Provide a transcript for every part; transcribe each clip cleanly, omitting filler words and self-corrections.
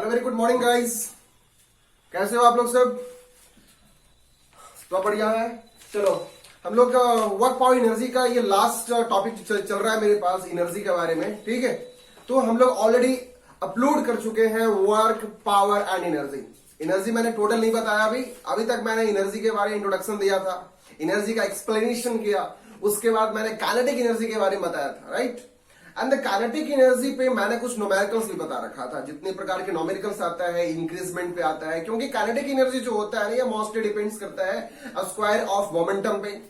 Hello very good morning guys. कैसे हो आप लोग सब? तो बढ़िया है। चलो हम लोग वर्क पावर एनर्जी का ये लास्ट टॉपिक चल रहा है मेरे पास एनर्जी के बारे में। ठीक है, तो हम लोग ऑलरेडी अपलोड कर चुके हैं work power and energy. Energy मैंने टोटल नहीं बताया अभी तक। मैंने एनर्जी के बारे में इंट्रोडक्शन दिया था, एनर्जी का एक्सप्लेनेशन किया, उसके बाद मैंने काइनेटिक एनर्जी के बारे में बताया था, right. And the kinetic energy पे मैंने कुछ न्यूमेरिकल्स भी बता रखा था, जितने प्रकार के न्यूमेरिकल्स आता है, इंक्रीजमेंट पे आता है, क्योंकि काइनेटिक एनर्जी जो होता है ये मोस्टली डिपेंड्स करता है स्क्वायर ऑफ मोमेंटम पे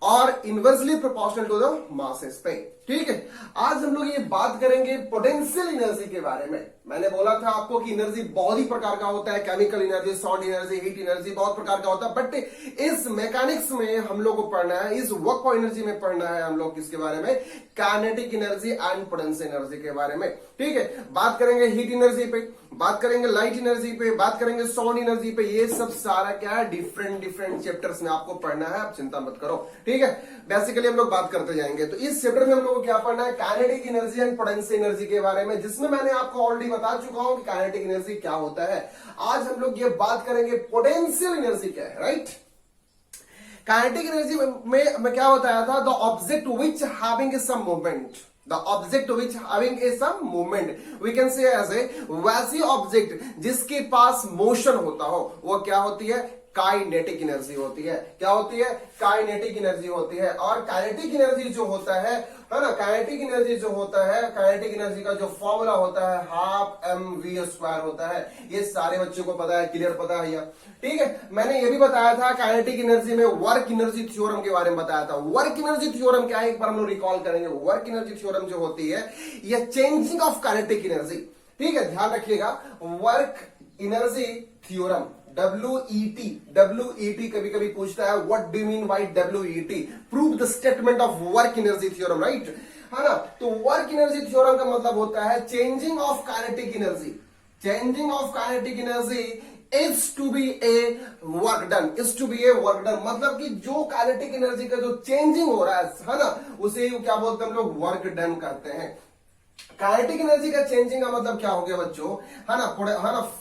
और inversely proportional to the masses पे। ठीक है, आज हम लोग ये बात करेंगे पोटेंशियल एनर्जी के बारे में। मैंने बोला था आपको कि एनर्जी बहुत ही प्रकार का होता है, chemical energy, sound energy, heat energy, बहुत प्रकार का होता है। बट इस मैकेनिक्स में हम लोग को पढ़ना है, इस वर्क पावर एनर्जी में पढ़ना है हम लोग किसके बारे में? Kinetic energy and potential energy के बारे में। ठीक है, बात करेंगे हीट एनर्जी पे, बात करेंगे लाइट एनर्जी पे, बात करेंगे साउंड एनर्जी पे। ये सब सारा क्या है, डिफरेंट चैप्टर्स में आपको पढ़ना है, आप चिंता मत करो। ठीक है, बेसिकली हम लोग बात करते जाएंगे। तो इस चैप्टर में हम लोग को क्या पढ़ना है? Kinetic energy and potential energy के बारे में, जिसमें मैंने आपको ऑलरेडी बता चुका हूं कि काइनेटिक एनर्जी क्या होता है। आज हम लोग ये बात करेंगे पोटेंशियल एनर्जी क्या है, राइट। काइनेटिक एनर्जी में क्या बताया था? The object which having some movement, the object which having a some movement, we can say as a वैसी ऑब्जेक्ट जिसके पास मोशन होता हो, वो क्या होती है? काइनेटिक एनर्जी होती है। क्या होती है? काइनेटिक एनर्जी होती है। और काइनेटिक एनर्जी जो होता है ना, काइनेटिक एनर्जी जो होता है, काइनेटिक एनर्जी का जो फॉर्मूला होता है हाफ mv² होता है। ये सारे बच्चों को पता है, क्लियर पता है यार। ठीक है, मैंने ये भी बताया था काइनेटिक एनर्जी में वर्क एनर्जी थ्योरम के बारे में बताया था। वर्क एनर्जी थ्योरम क्या है, एक बार हम लोग रिकॉल करेंगे। वर्क एनर्जी थ्योरम जो होती है ये चेंजिंग ऑफ काइनेटिक एनर्जी। ठीक है, ध्यान रखिएगा, वर्क एनर्जी थ्योरम WET कभी कभी पूछता है, what do mean by WET? Prove the statement of work energy theorem, right, है ना। तो वर्क एनर्जी थ्योरम का मतलब होता है changing of kinetic energy. Changing of kinetic energy is to be a work done, is to be a work done, मतलब कि जो काइनेटिक एनर्जी का जो चेंजिंग हो रहा है ना, उसे क्या बोलते हैं हम लोग? वर्क डन करते हैं। काइनेटिक एनर्जी का चेंजिंग का मतलब क्या हो गया बच्चों, है ना,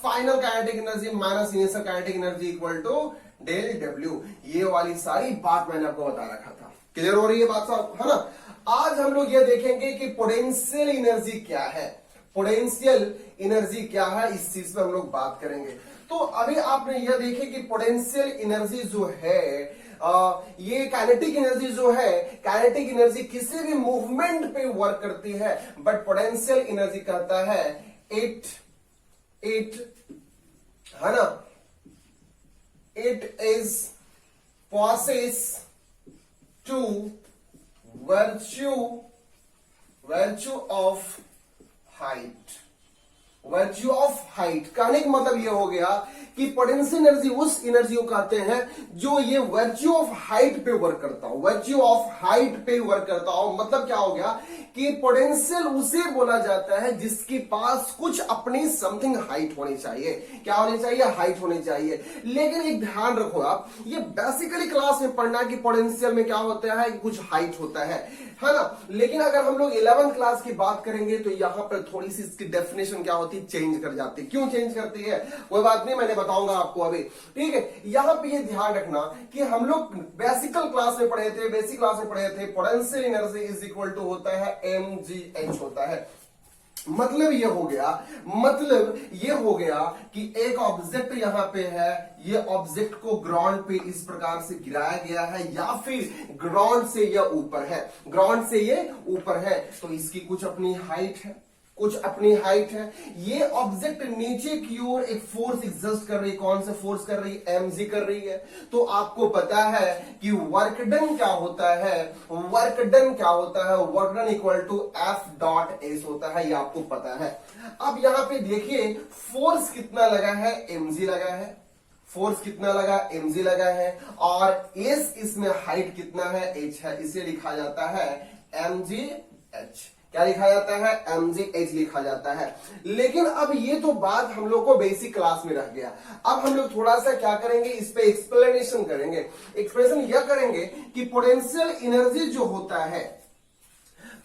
final kinetic energy minus initial kinetic energy equal to del W. ये वाली सारी बात मैंने आपको बता रखा था। क्लियर हो रही है बात साहब, है ना। आज हम लोग ये देखेंगे कि पोटेंशियल एनर्जी क्या है, पोटेंशियल एनर्जी क्या है, इस चीज पे हम लोग बात करेंगे। तो अभी आपने यह देखे कि पोटेंशियल एनर्जी जो है ये काइनेटिक एनर्जी जो है, काइनेटिक एनर्जी किसी भी मूवमेंट पे वर्क करती है, बट पोटेंशियल एनर्जी कहता है इट है ना, it is possess to virtue of height. Virtue of height कहने का मतलब यह हो गया कि पोटेंशियल एनर्जी उस एनर्जी को कहते हैं जो ये वर्च्यू ऑफ हाइट पे वर्क करता हो, वर्च्यू ऑफ हाइट पे वर्क करता हो। मतलब क्या हो गया कि पोटेंशियल उसे बोला जाता है जिसके पास कुछ अपनी समथिंग हाइट होनी चाहिए। क्या होनी चाहिए? हाइट होनी चाहिए। लेकिन एक ध्यान रखो आप, ये बेसिकली क्लास में पढ़ना कि पोटेंशियल में क्या होता है, कुछ हाइट होता है ना। लेकिन अगर हम लोग 11th क्लास की बात करेंगे तो यहां पर थोड़ी सी इसकी डेफिनेशन क्या होती है, चेंज कर जाती है। क्यों चेंज करती है कोई बात नहीं, मैंने बताऊंगा आपको अभी। ठीक है, यहां पे ये ध्यान रखना कि हम लोग बेसिक क्लास में पढ़े थे potential energy is equal to होता है mgh होता है। मतलब ये हो गया कि एक ऑब्जेक्ट यहां पे है, ये ऑब्जेक्ट को ग्राउंड पे इस प्रकार से गिराया गया है, या फिर ग्राउंड से ये ऊपर है, तो इसकी कुछ अपनी हाइट है। ये ऑब्जेक्ट नीचे की ओर एक फोर्स एग्जर्ट कर रही है। कौन सा फोर्स कर रही है? mg कर रही है। तो आपको पता है कि वर्क डन क्या होता है, work done equal to F.S होता है, ये आपको पता है। अब यहां पे देखिए फोर्स कितना लगा है, mg लगा है। फोर्स कितना लगा? mg लगा है। और s इसमें हाइट कितना है? h है। इसे लिखा जाता है mgh। क्या लिखा जाता है? mgh लिखा जाता है। लेकिन अब ये तो बात हम लोग को बेसिक क्लास में रह गया। अब हम लोग थोड़ा सा क्या करेंगे, इस पे एक्सप्लेनेशन करेंगे। एक्सप्लेनेशन यह करेंगे कि पोटेंशियल एनर्जी जो होता है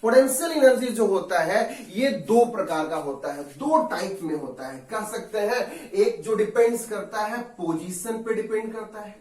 पोटेंशियल एनर्जी जो होता है ये दो प्रकार का होता है, दो टाइप में होता है कह सकते हैं। एक जो डिपेंड्स करता है पोजीशन पे डिपेंड करता है,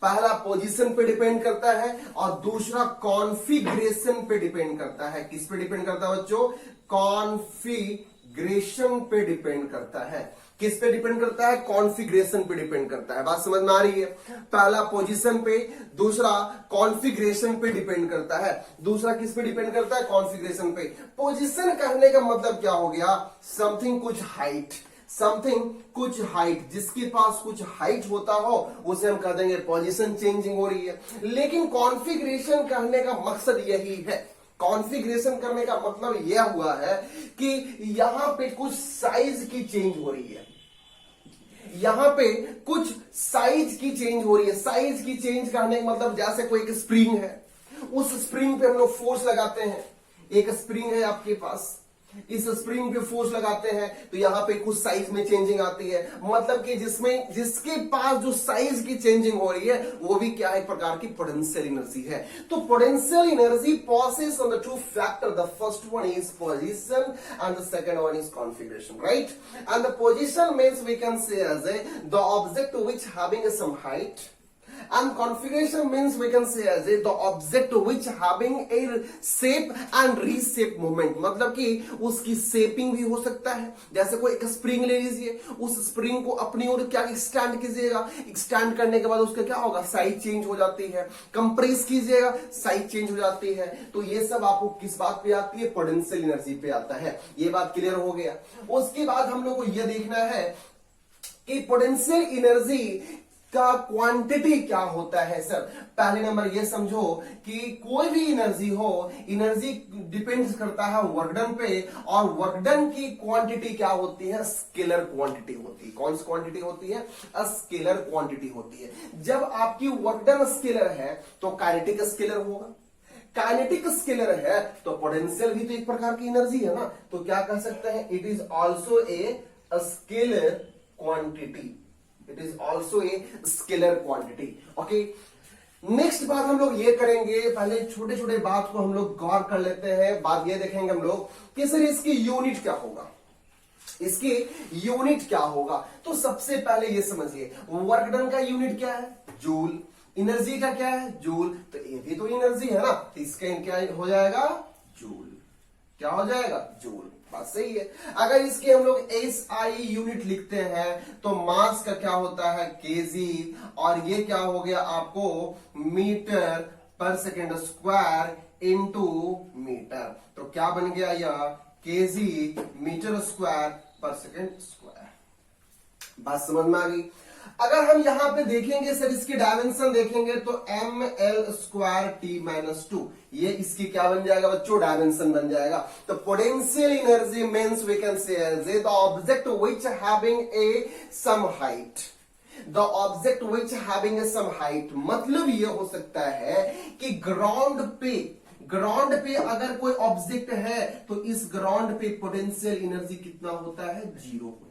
पहला पोजीशन पे डिपेंड करता है और दूसरा कॉन्फ़िगरेशन पे डिपेंड करता है। किस पे डिपेंड करता है बच्चों? कॉन्फ़िगरेशन पे डिपेंड करता है। किस पे डिपेंड करता है? कॉन्फ़िगरेशन पे डिपेंड करता है। बात समझ में आ रही है? पहला पोजीशन पे, दूसरा कॉन्फ़िगरेशन पे डिपेंड करता है। दूसरा किस पे डिपेंड करता है? कॉन्फ़िगरेशन पे। पोजीशन कहने का मतलब क्या हो गया? समथिंग कुछ हाइट, समथिंग कुछ हाइट, जिसके पास कुछ हाइट होता हो उसे हम कह देंगे पोजीशन चेंजिंग हो रही है। लेकिन कॉन्फ़िगरेशन कहने का मकसद यही है, कॉन्फ़िगरेशन करने का मतलब यह हुआ है कि यहां पे कुछ साइज की चेंज हो रही है, यहां पे कुछ साइज की चेंज हो रही है। साइज की चेंज कहने का मतलब जैसे कोई एक स्प्रिंग है, उस स्प्रिंग पे हम लोग फोर्स लगाते हैं। एक स्प्रिंग है आपके पास, इस स्प्रिंग पे फोर्स लगाते हैं तो यहां पे कुछ साइज में चेंजिंग आती है। मतलब कि जिसके पास जो साइज की चेंजिंग हो रही है वो भी क्या है? एक प्रकार की पोटेंशियल एनर्जी है। तो potential energy possess on the two factor, the first one is position and the second one is configuration, right? And the position means we can say as the object which having some height, and configuration means we can say as the object which having a shape and reshape movement, मतलब कि उसकी shaping भी हो सकता है। जैसे कोई एक स्प्रिंग ले लीजिए, उस स्प्रिंग को अपनी ओर क्या एक्सटेंड कीजिएगा, एक्सटेंड करने के बाद उसका क्या होगा? साइज चेंज हो जाती है। कंप्रेस कीजिएगा, साइज चेंज हो जाती है। तो ये सब आपको किस बात पे आती है? पोटेंशियल एनर्जी पे आता है। ये बात क्लियर हो गया। उसके बाद हम लोग को यह देखना है कि पोटेंशियल एनर्जी का क्वांटिटी क्या होता है। सर पहले नंबर ये समझो कि कोई भी एनर्जी हो, एनर्जी डिपेंड्स करता है वर्क डन पे, और वर्क डन की क्वांटिटी क्या होती है? स्केलर क्वांटिटी होती है। कौन सी क्वांटिटी होती है? स्केलर क्वांटिटी होती है। जब आपकी वर्क डन स्केलर है तो काइनेटिक स्केलर होगा, काइनेटिक स्केलर है तो पोटेंशियल भी तो एक प्रकार की एनर्जी है ना। तो क्या कह सकते हैं? It is also a scalar quantity, it is also a scalar quantity. Okay, next बात हम लोग ये करेंगे, पहले छोटे छोटे बात को हम लोग गौर कर लेते हैं। बात ये देखेंगे हम लोग कि सर इसकी यूनिट क्या होगा, इसकी यूनिट क्या होगा। तो सबसे पहले ये समझिए, वर्क डन का यूनिट क्या है? जूल। एनर्जी का क्या है? जूल। तो ये भी तो एनर्जी है ना, तो इसका क्या हो जाएगा? जूल। क्या हो जाएगा? जूल। बात सही है। अगर इसकी हम लोग SI यूनिट लिखते हैं तो मास का क्या होता है? केजी। और ये क्या हो गया आपको? मीटर पर सेकेंड स्क्वायर इनटू मीटर। तो क्या बन गया यह? केजी मीटर स्क्वायर पर सेकेंड स्क्वायर। बात समझ में आ गई? अगर हम यहां पे देखेंगे सर, इसकी डायमेंशन देखेंगे तो ml स्क्वायर t माइनस 2, ये इसकी क्या बन जाएगा बच्चों? डायमेंशन बन जाएगा। तो potential energy means we can say as the object which having a some height, the object which having a some height, मतलब ये हो सकता है कि ग्राउंड पे अगर कोई ऑब्जेक्ट है तो इस ग्राउंड पे पोटेंशियल एनर्जी कितना होता है? 0 होता है।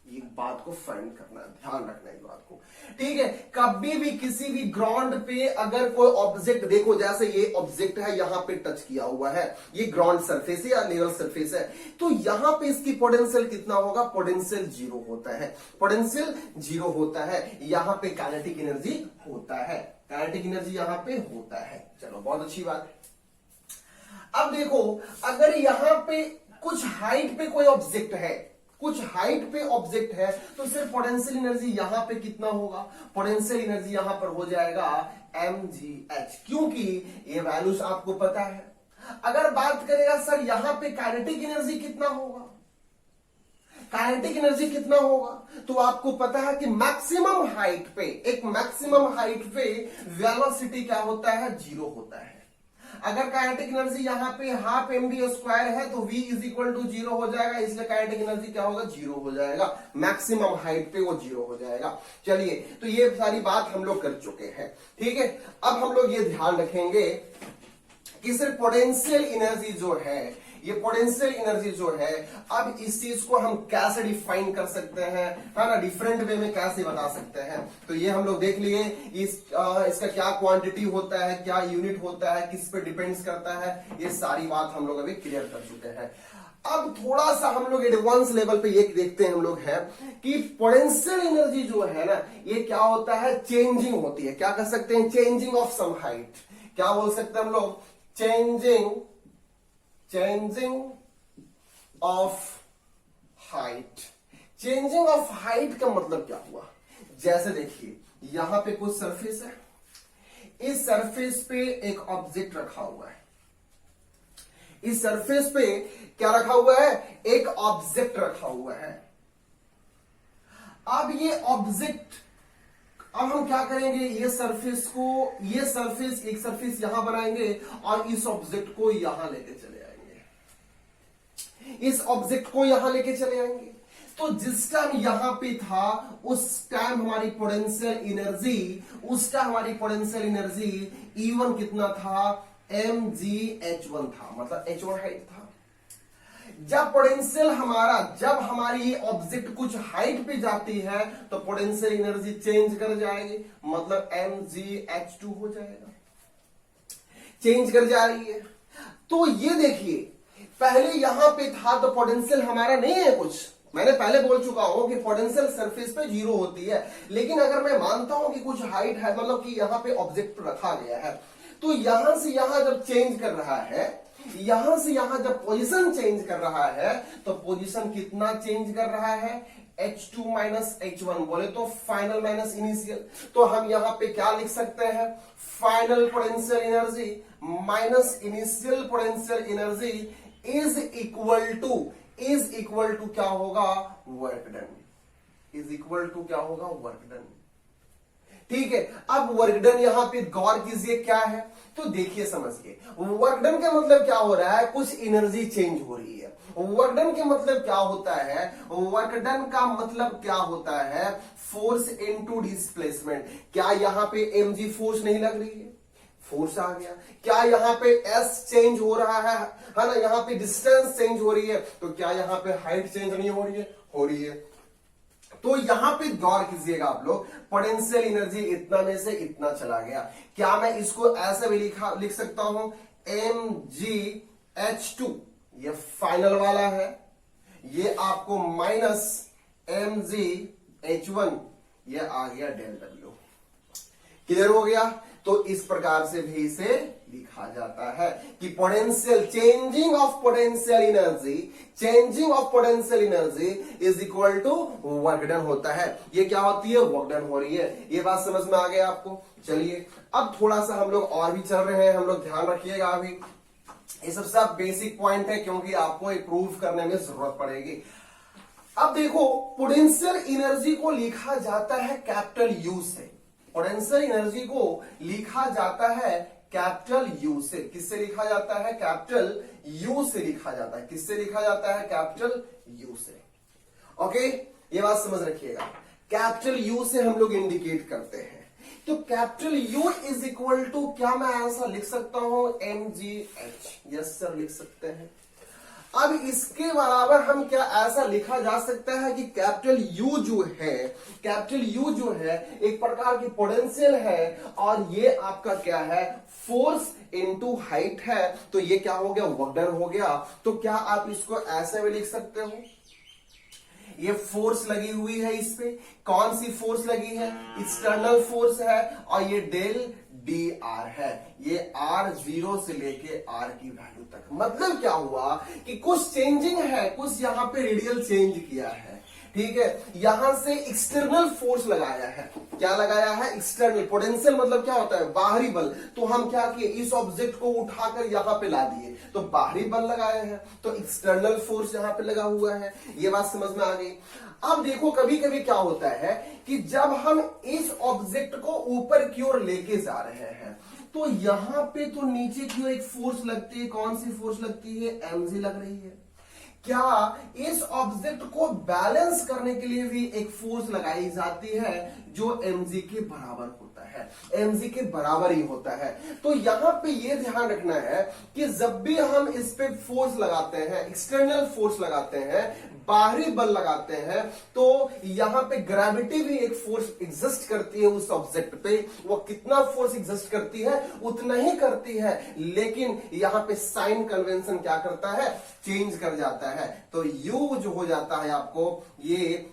ये बात को फाइंड करना, ध्यान रखना इस बात को, ठीक है। कभी भी किसी भी ग्राउंड पे अगर कोई ऑब्जेक्ट, देखो जैसे ये ऑब्जेक्ट है यहां पे टच किया हुआ है, ये ग्राउंड सरफेस है या लेवल सरफेस है, तो यहां पे इसकी पोटेंशियल कितना होगा? पोटेंशियल 0 होता है। पोटेंशियल 0 होता है। यहां पे काइनेटिक एनर्जी होता है, काइनेटिक एनर्जी यहां पे होता है। चलो बहुत अच्छी बात। अब देखो, अगर यहां पे कुछ हाइट पे कोई ऑब्जेक्ट है, कुछ हाइट पे ऑब्जेक्ट है, तो सिर्फ पोटेंशियल एनर्जी यहां पे कितना होगा? पोटेंशियल एनर्जी यहां पर हो जाएगा mgh, क्योंकि ये वैल्यूज आपको पता है। अगर बात करेगा सर यहां पे काइनेटिक एनर्जी कितना होगा, काइनेटिक एनर्जी कितना होगा, तो आपको पता है कि मैक्सिमम हाइट पे, एक मैक्सिमम हाइट पे वेलोसिटी क्या होता है? 0 होता है। अगर काइनेटिक एनर्जी यहां पे हाफ mv स्क्वायर है तो v इज इक्वल टू 0 हो जाएगा, इसलिए काइनेटिक एनर्जी क्या होगा? 0 हो जाएगा। मैक्सिमम हाइट पे वो 0 हो जाएगा। चलिए, तो ये सारी बात हम लोग कर चुके हैं, ठीक है। अब हम लोग ये ध्यान रखेंगे कि सिर्फ पोटेंशियल एनर्जी जो है ये पोटेंशियल एनर्जी जो है, अब इस चीज को हम कैसे डिफाइन कर सकते हैं, है ना, डिफरेंट वे में कैसे बता सकते हैं। तो ये हम लोग देख लिए इसका क्या क्वांटिटी होता है, क्या यूनिट होता है, किस पे डिपेंड्स करता है, ये सारी बात हम लोग अभी क्लियर कर चुके हैं। अब थोड़ा सा हम लोग एडवांस लेवल पे ये देखते हैं हम लोग है कि पोटेंशियल एनर्जी जो है ना, ये क्या होता है, चेंजिंग होती है। क्या कर सकते हैं, चेंजिंग ऑफ सम हाइट, क्या बोल सकते हैं हम लोग, changing of height. Changing of height का मतलब क्या हुआ, जैसे देखिए यहां पे कुछ सरफेस है, इस सरफेस पे एक ऑब्जेक्ट रखा हुआ है, इस सरफेस पे क्या रखा हुआ है, एक ऑब्जेक्ट रखा हुआ है। अब ये ऑब्जेक्ट, अब हम क्या करेंगे, ये सरफेस एक सरफेस यहां बनाएंगे और इस ऑब्जेक्ट को यहां लेके चले आएंगे, इस ऑब्जेक्ट को यहां लेके चले आएंगे। तो जिस टाइम यहां पे था उस टाइम हमारी पोटेंशियल एनर्जी E1 कितना था, mgh1 था, मतलब h1 हाइट था। जब पोटेंशियल जब हमारी ये ऑब्जेक्ट कुछ हाइट पे जाती है तो पोटेंशियल एनर्जी चेंज कर जाएगी, मतलब mgh2 हो जाएगा, चेंज कर जा रही है। तो ये देखिए पहले यहां पे था तो पोटेंशियल हमारा नहीं है कुछ, मैंने पहले बोल चुका हूं कि पोटेंशियल सरफेस पे 0 होती है, लेकिन अगर मैं मानता हूं कि कुछ हाइट है, मतलब कि यहां पे ऑब्जेक्ट रखा गया है, तो यहां से यहां जब चेंज कर रहा है, यहां से यहां जब पोजीशन चेंज कर रहा है, तो पोजीशन कितना चेंज कर रहा है, h2 माइनस h1, बोले तो फाइनल माइनस इनिशियल। तो हम यहां पे क्या लिख सकते हैं, final potential energy minus initial potential energy is equal to क्या होगा, work done, is equal to क्या होगा, वर्क डन। ठीक है, अब वर्क डन यहां पे गौर कीजिए क्या है, तो देखिए समझिए, वर्क डन का मतलब क्या हो रहा है, कुछ एनर्जी चेंज हो रही है। वर्क डन के मतलब क्या होता है, वर्क डन का मतलब क्या होता है, फोर्स इनटू डिस्प्लेसमेंट। क्या यहां पे mg फोर्स नहीं लग रही है, फोर्स आ गया। क्या यहां पे s चेंज हो रहा है ना, यहां पे डिस्टेंस चेंज हो रही है, तो क्या यहां पे हाइट चेंज नहीं हो रही है, हो रही है। तो यहां पे गौर कीजिएगा आप लोग, पोटेंशियल एनर्जी इतना में से इतना चला गया। क्या मैं इसको ऐसे भी लिख सकता हूं, mgh2, ये फाइनल वाला है, ये आपको माइनस mgh1, ये आ गया डेल डब्ल्यू। क्लियर हो गया। तो इस प्रकार से भी इसे लिखा जाता है कि potential changing of potential energy is equal to work done होता है। ये क्या होती है, वर्क डन हो रही है। ये बात समझ में आ गया आपको। चलिए अब थोड़ा सा हम लोग और भी चल रहे हैं, हम लोग ध्यान रखिएगा। अभी ये सबसे बेसिक पॉइंट है क्योंकि आपको ये प्रूव करने में जरूरत पड़ेगी। अब देखो, पोटेंशियल एनर्जी को लिखा जाता है कैपिटल यू से। पोटेंशियल एनर्जी को लिखा जाता है कैपिटल यू से। किससे लिखा जाता है, कैपिटल यू से लिखा जाता है। किससे लिखा जाता है, कैपिटल यू से। ओके, ये बात समझ रखिएगा। कैपिटल यू से हम लोग इंडिकेट करते हैं। तो capital U is equal to, क्या मैं ऐसा लिख सकता हूं, mgh। यस सर, लिख सकते हैं। अब इसके बराबर हम क्या ऐसा लिखा जा सकता है कि कैपिटल यू जो है एक प्रकार की पोटेंशियल है, और ये आपका क्या है, फोर्स इनटू हाइट है। तो ये क्या हो गया, वर्क डन हो गया। तो क्या आप इसको ऐसे भी लिख सकते हो, ये फोर्स लगी हुई है इस पे। कौन सी फोर्स लगी है, एक्सटर्नल फोर्स है, और ये डेल dr है। ये r 0 से लेके r की वैल्यू तक। मतलब क्या हुआ कि कुछ चेंजिंग है, कुछ यहां पे रेडियल चेंज किया है। ठीक है, यहां से एक्सटर्नल फोर्स लगाया है। क्या लगाया है, एक्सटर्नल। पोटेंशियल मतलब क्या होता है, बाहरी बल। तो हम क्या किए, इस ऑब्जेक्ट को उठाकर यहां पे ला दिए, तो बाहरी बल लगाए हैं। तो एक्सटर्नल फोर्स यहां पे लगा हुआ है। ये बात समझ में आ गई। अब देखो, कभी कभी क्या होता है कि जब हम इस ऑब्जेक्ट को ऊपर की ओर लेके जा रहे हैं, तो यहां पे तो नीचे की ओर एक फोर्स लगती है। कौन सी फोर्स लगती है, mg लग रही है। क्या इस ऑब्जेक्ट को बैलेंस करने के लिए भी एक फोर्स लगाई जाती है जो mg के बराबर होता है। है, mg के बराबर ही होता है। तो यहां पे ये ध्यान रखना है कि जब भी हम इस पे फोर्स लगाते हैं, एक्सटर्नल फोर्स लगाते हैं, बाहरी बल लगाते हैं, तो यहां पे ग्रेविटी भी एक फोर्स एग्जिस्ट करती है उस ऑब्जेक्ट पे। वो कितना फोर्स एग्जिस्ट करती है उतना ही करती है, लेकिन यहां पे साइन कन्वेंशन क्या करता है, चेंज कर जाता है। तो यू जो हो जाता है आपको, ये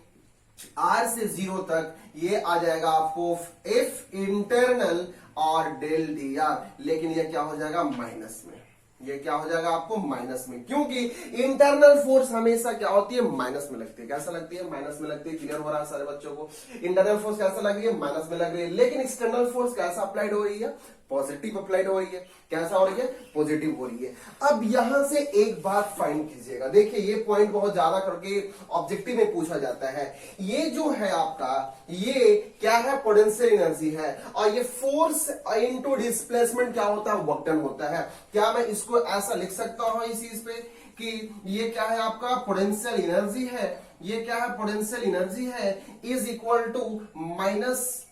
R से 0 तक ये आ जाएगा आपको F इंटरनल और डेल डी आर, लेकिन ये क्या हो जाएगा माइनस में, ये क्या हो जाएगा आपको माइनस में, क्योंकि इंटरनल फोर्स हमेशा क्या होती है, माइनस में लगती है। कैसा लगती है, माइनस में लगती है। क्लियर हो रहा है सारे बच्चों को, इंटरनल फोर्स कैसा लग रही है, माइनस में लग रही है, लेकिन एक्सटर्नल फोर्स कैसा अप्लाइड हो रही है, पॉजिटिव अप्लाइड हो रही है। कैसा हो रही है, पॉजिटिव हो रही है। अब यहां से एक बात फाइंड कीजिएगा, देखिए ये पॉइंट बहुत ज्यादा करके ऑब्जेक्टिव में पूछा जाता है। ये जो है आपका, ये क्या है, पोटेंशियल एनर्जी है, और ये फोर्स इनटू डिस्प्लेसमेंट क्या होता है, वर्क डन होता है। क्या मैं इसको ऐसा लिख सकता हूं इस चीज पे कि ये क्या है आपका, पोटेंशियल एनर्जी है, ये क्या है, पोटेंशियल एनर्जी है, is equal to minus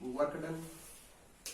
work done,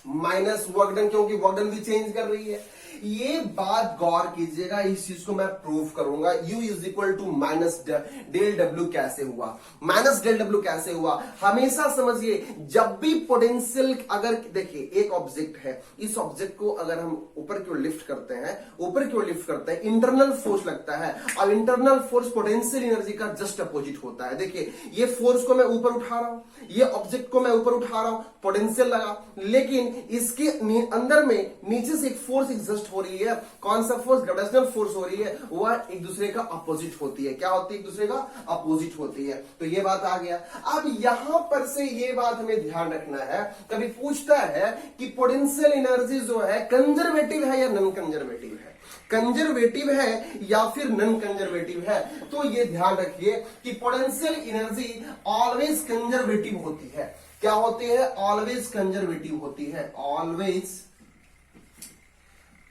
minus work done, क्योंकि वर्क डन भी चेंज कर रही है। ये बात गौर कीजिएगा, इस चीज को मैं प्रूव करूंगा। U is equal to minus del W कैसे हुआ, माइनस डेल डब्ल्यू कैसे हुआ, हमेशा समझिए जब भी पोटेंशियल, अगर देखिए एक ऑब्जेक्ट है, इस ऑब्जेक्ट को अगर हम ऊपर की ओर लिफ्ट करते हैं, ऊपर की ओर लिफ्ट करते हैं, इंटरनल फोर्स लगता है, और इंटरनल फोर्स पोटेंशियल एनर्जी का जस्ट अपोजिट होता है। देखिए ये फोर्स को मैं ऊपर उठा रहा हूं, ये ऑब्जेक्ट को मैं ऊपर उठा रहा हूं, पोटेंशियल लगा, लेकिन इसके अंदर में नीचे से एक फोर्स एग्जिस्ट हो रही है। कौन सा फोर्स, ग्रेविटेशनल फोर्स हो रही है, वह एक दूसरे का अपोजिट होती है। क्या होती है, एक दूसरे का अपोजिट होती है। तो ये बात आ गया। अब यहां पर से ये बात हमें ध्यान रखना है, कभी पूछता है कि पोटेंशियल एनर्जी जो है कंजर्वेटिव है या नॉन कंजर्वेटिव है, कंजर्वेटिव है या फिर नॉन कंजर्वेटिव है। तो ये ध्यान रखिए कि पोटेंशियल एनर्जी ऑलवेज कंजर्वेटिव होती है। क्या होती है, ऑलवेज कंजर्वेटिव होती है, ऑलवेज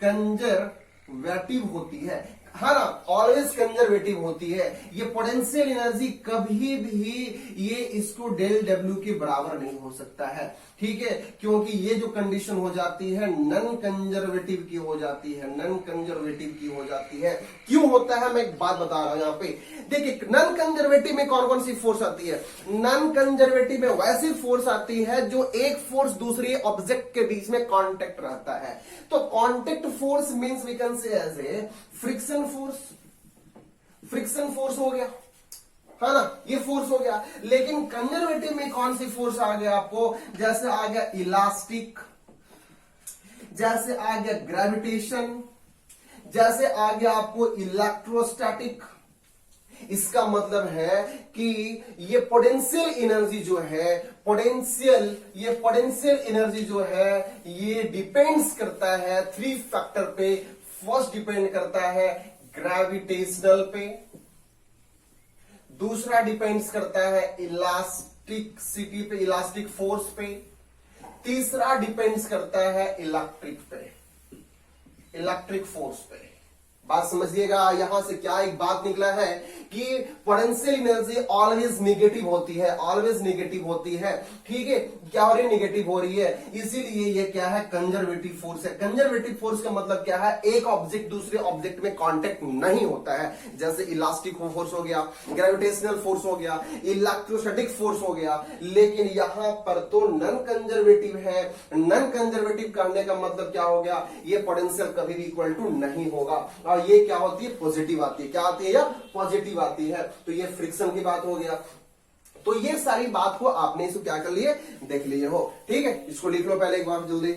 कंजर्वेटिव होती है ना, ऑलवेज कंजर्वेटिव होती है। ये पोटेंशियल एनर्जी कभी भी ये इसको डेल डब्ल्यू के बराबर नहीं हो सकता है, ठीक है, क्योंकि ये जो कंडीशन हो जाती है नॉन कंजर्वेटिव की हो जाती है, नॉन कंजर्वेटिव की हो जाती है। क्यों होता है, मैं एक बात बता रहा हूं यहां पे। देखिए नॉन कंजर्वेटिव में कौन कौन सी फोर्स आती है, नॉन कंजर्वेटिव में वैसी फोर्स आती है जो एक फोर्स दूसरे ऑब्जेक्ट के बीच में कांटेक्ट रहता है। तो contact force means we can say as a friction force, friction force हो गया, है ना, ये फोर्स हो गया। लेकिन कंजर्वेटिव में कौन सी फोर्स आ गया आपको, जैसे आ गया इलास्टिक, जैसे आ गया ग्रेविटेशन, जैसे आ गया आपको इलेक्ट्रोस्टैटिक। इसका मतलब है कि ये पोटेंशियल एनर्जी जो है, ये पोटेंशियल एनर्जी जो है ये डिपेंड्स करता है 3 फैक्टर पे। फर्स्ट डिपेंड करता है ग्रेविटेशनल पे, दूसरा डिपेंड्स करता है इलास्टिसिटी पे, इलास्टिक फोर्स पे, तीसरा डिपेंड्स करता है इलेक्ट्रिक पे, इलेक्ट्रिक फोर्स पे। बात समझिएगा, यहां से क्या एक बात निकला है कि पोटेंशियल एनर्जी ऑलवेज नेगेटिव होती है, ऑलवेज नेगेटिव होती है, ठीक है। क्या हो रही है, नेगेटिव हो रही है, इसीलिए ये क्या है, कंजर्वेटिव फोर्स है। कंजर्वेटिव फोर्स का मतलब क्या है, एक ऑब्जेक्ट दूसरे ऑब्जेक्ट में कांटेक्ट नहीं होता है। जैसे इलास्टिक फोर्स हो गया, ग्रेविटेशनल फोर्स हो गया, इलेक्ट्रोस्टैटिक फोर्स हो गया। लेकिन यहां पर तो नॉन कंजर्वेटिव है। नॉन कंजर्वेटिव करने का मतलब क्या हो गया, ये पोटेंशियल कभी भी इक्वल टू नहीं होगा, और ये क्या होती है, पॉजिटिव आती है। क्या आती है, या पॉजिटिव आती है। तो ये फ्रिक्शन की बात हो गया। तो ये सारी बात को आपने इसको क्या कर लिए, देख लिए हो, ठीक है। इसको लिख लो पहले एक बार जल्दी।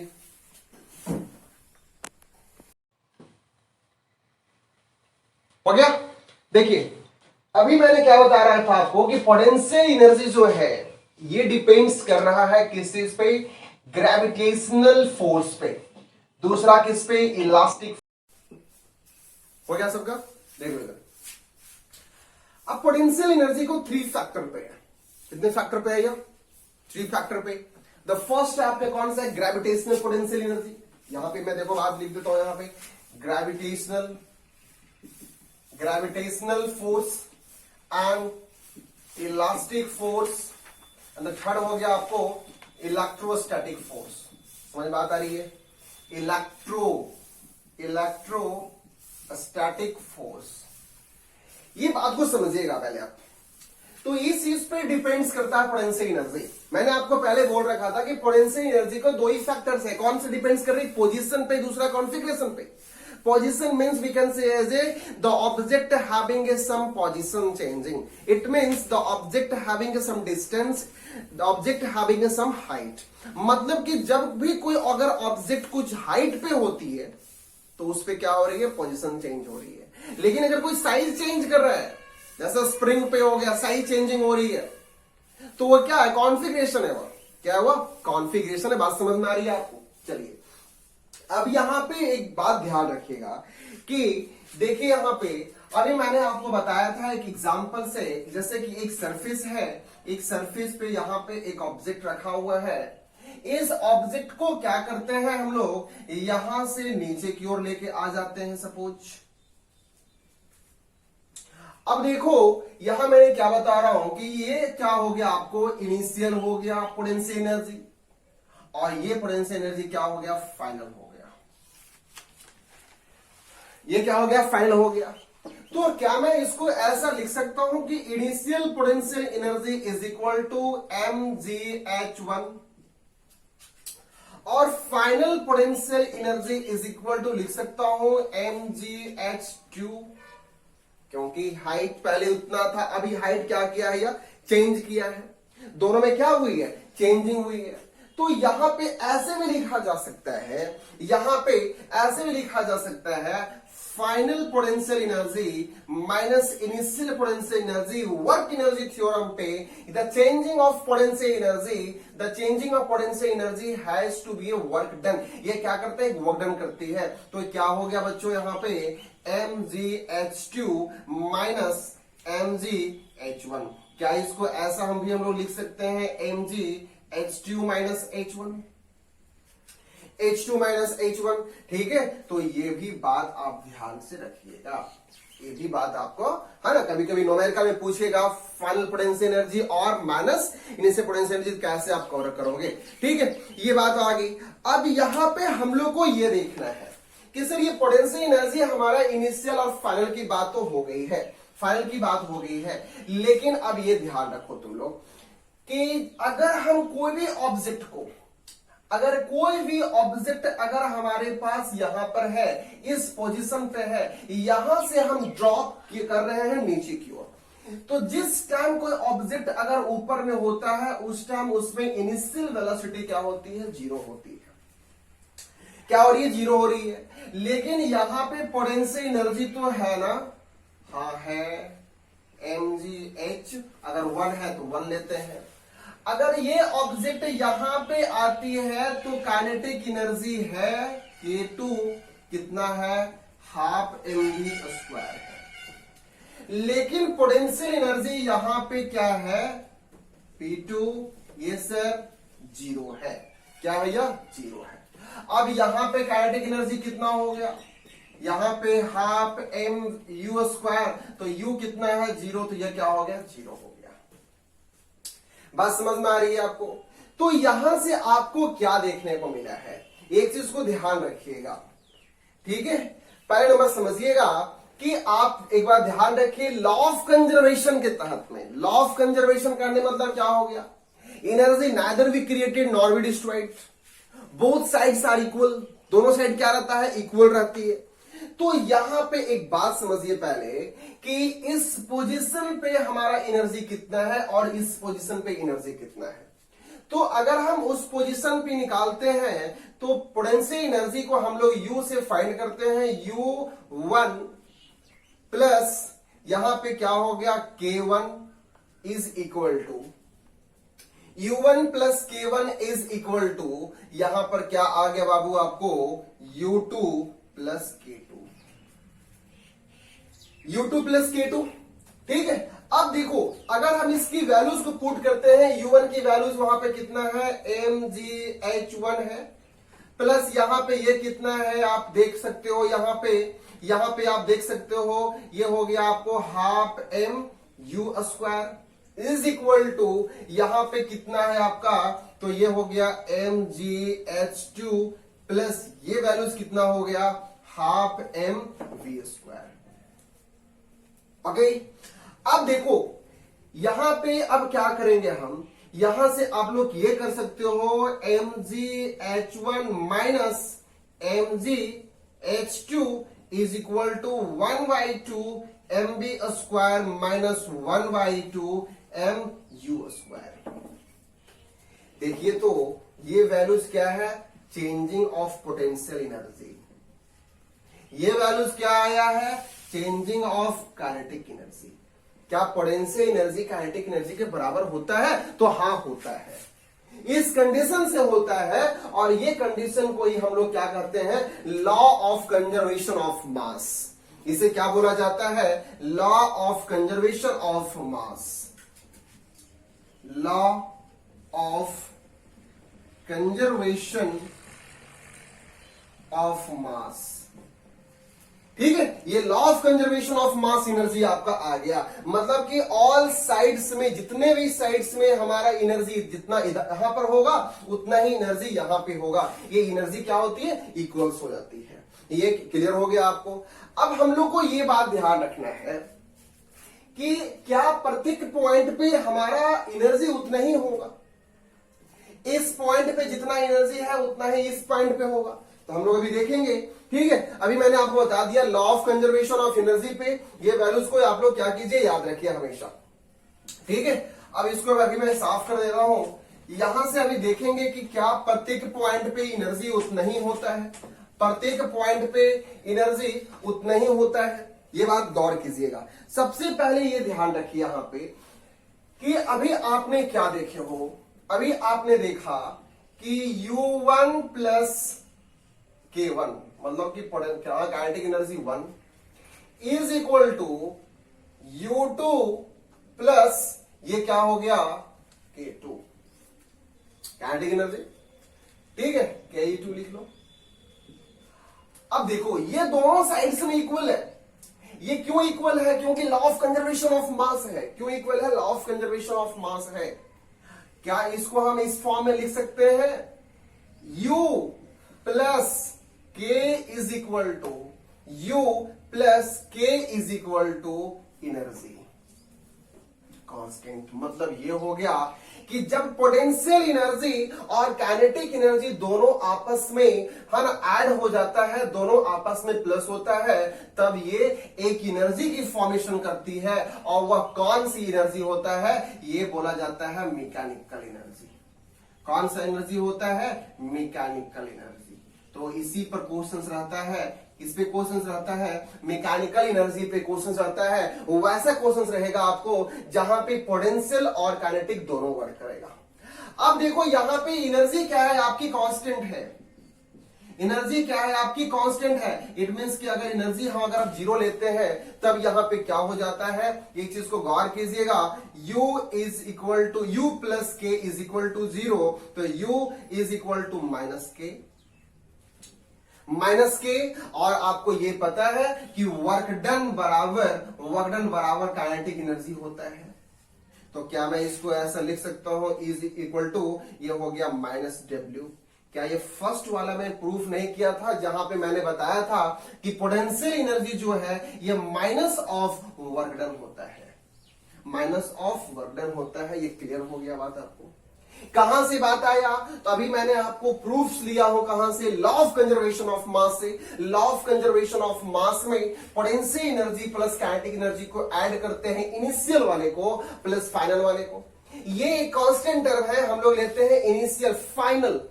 हो गया। देखिए अभी मैंने क्या बता रहा था आपको कि पोटेंशियल एनर्जी जो है ये डिपेंड्स कर रहा है किस चीज पे, ग्रेविटेशनल फोर्स पे। दूसरा किस पे, इलास्टिक। हो गया सबका, देख लो। अब पोटेंशियल एनर्जी को 3 फैक्टर पे है। कितने फैक्टर पे है, 3 फैक्टर पे। द फर्स्ट आपका कौन सा है, ग्रेविटेशनल पोटेंशियल एनर्जी। यहां पे मैं देखो बात लिख देता हूं, यहां पे gravitational force and elastic force. And the third हो गया आपको इलेक्ट्रोस्टैटिक फोर्स। समझ में बात आ रही है? इलेक्ट्रोस्टैटिक फोर्स, ये बात को समझिएगा पहले आप। तो इस चीज पे डिपेंड्स करता है पोटेंशियल एनर्जी। मैंने आपको पहले बोल रखा था कि पोटेंशियल एनर्जी को दो ही फैक्टर्स है। कौन से डिपेंड्स कर रही? पोजीशन पे, दूसरा कॉन्फिगरेशन पे। Position means we can say as the object having some position changing. It means the object having some distance, the object having some height. मतलब कि जब भी कोई अगर ऑब्जेक्ट कुछ हाइट पे होती है तो उस पे क्या हो रही है? पोजीशन चेंज हो रही है। लेकिन अगर कोई साइज चेंज कर रहा है, जैसा स्प्रिंग पे हो गया, साइज चेंजिंग हो रही है, तो वो क्या है? कॉन्फिगरेशन है। वो क्या है? वो कॉन्फिगरेशन है। बात समझ में आ रही है आपको? चलिए, अब यहां पे एक बात ध्यान रखिएगा कि देखिए यहां पे अभी मैंने आपको बताया था एक एग्जांपल से, जैसे कि एक सरफेस है, एक सरफेस पे यहां पे एक ऑब्जेक्ट रखा हुआ है। इस ऑब्जेक्ट को क्या करते हैं हम लोग? यहां से नीचे की ओर लेके आ जाते हैं सपोज। अब देखो यहां मैंने क्या बता रहा हूं कि ये क्या हो गया? आपको इनिशियल हो गया पोटेंशियल एनर्जी, और ये पोटेंशियल एनर्जी क्या हो गया? फाइनल हो गया। ये क्या हो गया? फाइनल हो गया। तो क्या मैं इसको ऐसा लिख सकता हूं कि initial potential energy is equal to mgh1 और final potential energy is equal to लिख सकता हूं mgh2, क्योंकि हाइट पहले उतना था, अभी हाइट क्या किया है? या चेंज किया है। दोनों में क्या हुई है? चेंजिंग हुई है। तो यहां पे ऐसे में लिखा जा सकता है, यहां पे ऐसे में लिखा जा सकता है final potential energy minus initial potential energy. Work energy theorem पे the changing of potential energy has to be a work done. ये क्या करते हैं? वर्क डन करती है। तो क्या हो गया बच्चों? यहां पे mgh2 माइनस mgh1। क्या इसको ऐसा हम लोग लिख सकते हैं? mgh2 minus h1, H2 minus H1। ठीक है, तो ये भी बात आप ध्यान से रखिएगा। ये भी बात आपको है ना, कभी कभी न्यूमेरिकल में पूछेगा फाइनल पोटेंशियल एनर्जी और माइनस इनिशियल पोटेंशियल एनर्जी कैसे आप कवर करोगे। ठीक है, ये बात आ गई। अब यहां पे हम लोग को ये देखना है कि सर ये पोटेंशियल एनर्जी हमारा इनिशियल और फाइनल की बात तो हो गई है, फाइनल की बात हो गई है, लेकिन अब ये ध्यान रखो तुम लोग कि अगर हम कोई भी ऑब्जेक्ट को, अगर कोई भी ऑब्जेक्ट अगर हमारे पास यहां पर है, इस पोजीशन पे है, यहां से हम ड्रॉप कर रहे हैं नीचे की ओर, तो जिस टाइम कोई ऑब्जेक्ट अगर ऊपर में होता है उस टाइम उसमें इनिशियल वेलोसिटी क्या होती है? जीरो होती है। क्या हो रही है? जीरो हो रही है। लेकिन यहां पे पोटेंशियल एनर्जी तो है ना? हाँ है, mgh। अगर 1 है तो 1 लेते हैं। अगर ये ऑब्जेक्ट यहां पे आती है तो काइनेटिक एनर्जी है k2, कितना है? हाफ mv² है। लेकिन पोटेंशियल एनर्जी यहां पे क्या है? p2, ये सर जीरो है। क्या भैया? जीरो है। अब यहां पे काइनेटिक एनर्जी कितना हो गया? यहां पे हाफ mu², तो u कितना है? जीरो, तो यह क्या हो गया? जीरो हो गया। बात समझ में आ रही है आपको? तो यहां से आपको क्या देखने को मिला है? एक चीज को ध्यान रखिएगा, ठीक है? पहले नंबर समझिएगा कि आप एक बार ध्यान रखिए, लॉ ऑफ कंजर्वेशन के तहत में, लॉ ऑफ कंजर्वेशन करने मतलब क्या हो गया? Energy neither be created nor be destroyed, both sides are equal. दोनों साइड क्या रहता है? इक्वल रहती है। तो यहां पे एक बात समझिए पहले कि इस पोजीशन पे हमारा एनर्जी कितना है और इस पोजीशन पे एनर्जी कितना है। तो अगर हम उस पोजीशन पे निकालते हैं तो पोटेंशियल एनर्जी को हम लोग U से फाइंड करते हैं। U1 प्लस यहां पे क्या हो गया? K1 is equal to U1 plus K1 is equal to, यहां पर क्या आ गया बाबू आपको? U2 plus K2, U2 plus K2। ठीक है, अब देखो अगर हम इसकी वैल्यूज को पुट करते हैं, U1 की वैल्यूज वहां पे कितना है? mgh1 है, प्लस यहां पे ये कितना है आप देख सकते हो, यहां पे आप देख सकते हो ये हो गया आपको half mu²। Is equal to यहां पे कितना है आपका, तो ये हो गया mgh2 प्लस ये वैल्यूज कितना हो गया, हाफ mv²। ओके, अब देखो यहां पे अब क्या करेंगे हम, यहां से आप लोग ये कर सकते हो mgh1 minus mgh2 is equal to 1/2 mv² minus 1/2 mu²। देखिए तो ये वैल्यूज क्या है, चेंजिंग ऑफ पोटेंशियल एनर्जी। ये वैल्यूज क्या आया है, चेंजिंग ऑफ काइनेटिक एनर्जी। क्या पोटेंशियल एनर्जी काइनेटिक एनर्जी के बराबर होता है, तो हाँ होता है, इस कंडीशन से होता है। और ये कंडीशन को ही हम लोग क्या करते हैं, लॉ ऑफ कंजर्वेशन ऑफ मास। इसे क्या बोला जाता है, law of conservation of mass. Law of conservation of मास, ठीक है। ये law of conservation of mass energy आपका आ गया, मतलब कि ऑल साइड्स में, जितने भी साइड्स में हमारा एनर्जी जितना यहां पर होगा उतना ही एनर्जी यहां पे होगा। ये एनर्जी क्या होती है, इक्वल्स हो जाती है। ये क्लियर हो गया आपको। अब हम लोग को ये बात ध्यान रखना है कि क्या प्रत्येक पॉइंट पे हमारा एनर्जी उतना ही होगा, इस पॉइंट पे जितना एनर्जी है उतना ही इस पॉइंट पे होगा, तो हम लोग अभी देखेंगे, ठीक है। अभी मैंने आपको बता दिया law of conservation of energy पे ये वैल्यूज को आप लोग क्या कीजिए, याद रखिए हमेशा, ठीक है। अब इसको अभी मैं साफ कर दे रहा हूं। यहां से अभी देखेंगे कि क्या प्रत्येक पॉइंट पे एनर्जी उतना ही होता है, प्रत्येक पॉइंट पे एनर्जी उतना ही होता है, ये बात गौर कीजिएगा। सबसे पहले ये ध्यान रखिए यहां पे कि अभी आपने क्या देखे हो, अभी आपने देखा कि U1 प्लस K1 मतलब कि kinetic energy 1 is equal to U2 plus ये क्या हो गया, K2 काइनेटिक एनर्जी, ठीक है। Ke2 लिख लो। अब देखो ये दोनों साइड्स में इक्वल है। ये क्यों इक्वल है, क्योंकि लॉ ऑफ कंजर्वेशन ऑफ मास है। क्यों इक्वल है, लॉ ऑफ कंजर्वेशन ऑफ मास है। क्या इसको हम इस फॉर्म में लिख सकते हैं, U plus K is equal to U plus K is equal to energy constant. मतलब ये हो गया कि जब पोटेंशियल एनर्जी और काइनेटिक एनर्जी दोनों आपस में है ना ऐड हो जाता है, दोनों आपस में प्लस होता है, तब ये एक एनर्जी की फॉर्मेशन करती है। और वह कौन सी एनर्जी होता है, ये बोला जाता है मैकेनिकल एनर्जी। कौन सा एनर्जी होता है, मैकेनिकल एनर्जी। तो इसी पर क्वेश्चंस रहता है, इस पे क्वेश्चंस रहता है, मैकेनिकल एनर्जी पे क्वेश्चंस रहता है। वैसा क्वेश्चंस रहेगा आपको जहां पे पोटेंशियल और काइनेटिक दोनों वर्क करेगा। अब देखो यहां पे एनर्जी क्या है, आपकी कांस्टेंट है। एनर्जी क्या है, आपकी कांस्टेंट है। इट मींस कि अगर एनर्जी हम अगर आप जीरो लेते हैं तब यहां पे क्या हो जाता है, एक चीज को गौर कीजिएगा, U is equal to U plus K is equal to 0, तो U is equal to minus K. और आपको ये पता है कि वर्क डन बराबर काइनेटिक एनर्जी होता है। तो क्या मैं इसको ऐसा लिख सकता हूं, इज इक्वल टू ये हो गया माइनस W। क्या ये फर्स्ट वाला मैं प्रूफ नहीं किया था, जहां पे मैंने बताया था कि पोटेंशियल एनर्जी जो है ये माइनस ऑफ वर्क डन होता है, माइनस ऑफ वर्क डन होता है। ये क्लियर हो गया बात आपको। कहां से बात आया, तो अभी मैंने आपको प्रूफ्स लिया हो कहां से, law of conservation of mass से। Law of conservation of mass में potential energy plus kinetic energy को ऐड करते हैं, इनिशियल वाले को प्लस फाइनल वाले को। ये एक कांस्टेंट टर्म है, हम लोग लेते हैं initial final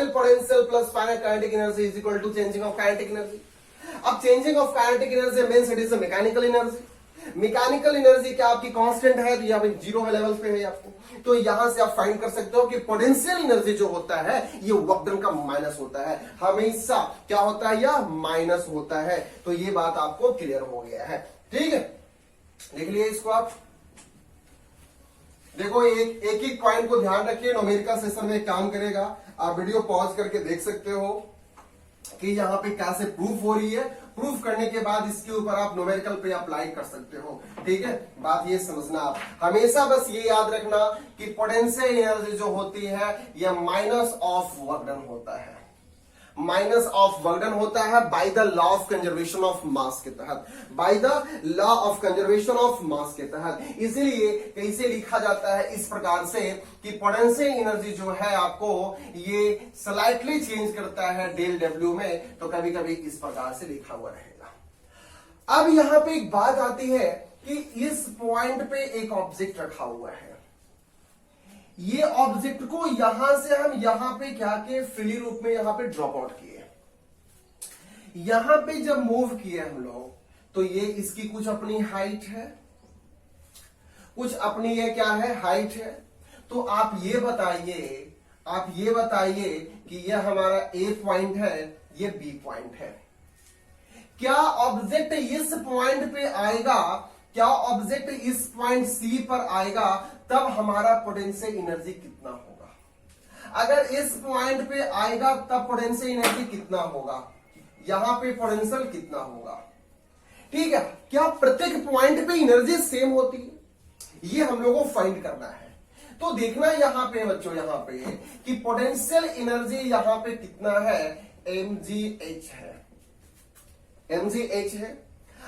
potential plus final kinetic energy is equal to changing of kinetic energy. अब changing of kinetic energy means it is a mechanical energy. Mechanical energy क्या आपकी कांस्टेंट है, तो यहाँ पे जीरो लेवल पे है आपको। तो यहां से आप फाइंड कर सकते हो कि पोटेंशियल एनर्जी जो होता है ये वर्क डन का माइनस होता है, हमेशा क्या होता है, या माइनस होता है। तो ये बात आपको क्लियर हो गया है, ठीक है। देख लिए इसको आप, देखो एक पॉइंट को ध्यान रखिए, न्यूमेरिकल सेशन में काम करेगा। आप वीडियो पॉज करके देख सकते हो कि यहां पे कैसे प्रूफ हो रही है, प्रूफ करने के बाद इसके ऊपर आप न्यूमेरिकल पे अप्लाई कर सकते हो। ठीक है, बात ये समझना, आप हमेशा बस ये याद रखना कि पोटेंशियल एनर्जी जो होती है यह माइनस ऑफ वर्क डन होता है, माइनस ऑफ वर्क डन होता है by the law of conservation of मास के तहत, by the law of conservation of मास के तहत। इसीलिए कैसे लिखा जाता है इस प्रकार से कि पोटेंशियल एनर्जी जो है आपको ये स्लाइटली चेंज करता है डेल डब्ल्यू में, तो कभी कभी इस प्रकार से लिखा हुआ रहेगा। अब यहां पे एक बात आती है कि इस पॉइंट पे एक ऑब्जेक्ट रखा हुआ है, ये ऑब्जेक्ट को यहां से हम यहां पे क्या के फ्री रूप में यहां पे ड्रॉप आउट किए, यहां पे जब मूव किए हम लोग तो ये इसकी कुछ अपनी हाइट है, कुछ अपनी ये क्या है हाइट है। तो आप ये बताइए कि ये हमारा ए पॉइंट है, ये बी पॉइंट है, क्या ऑब्जेक्ट इस पॉइंट पे आएगा, क्या ऑब्जेक्ट इस पॉइंट सी पर आएगा, तब हमारा पोटेंशियल एनर्जी कितना होगा। अगर इस पॉइंट पे आएगा तब पोटेंशियल एनर्जी कितना होगा, यहां पे पोटेंशियल कितना होगा। ठीक है, क्या प्रत्येक पॉइंट पे एनर्जी सेम होती है, ये हम लोगों को फाइंड करना है। तो देखना यहां पे बच्चों, यहां पे कि पोटेंशियल एनर्जी यहां पे कितना है, mgh है, mgh है।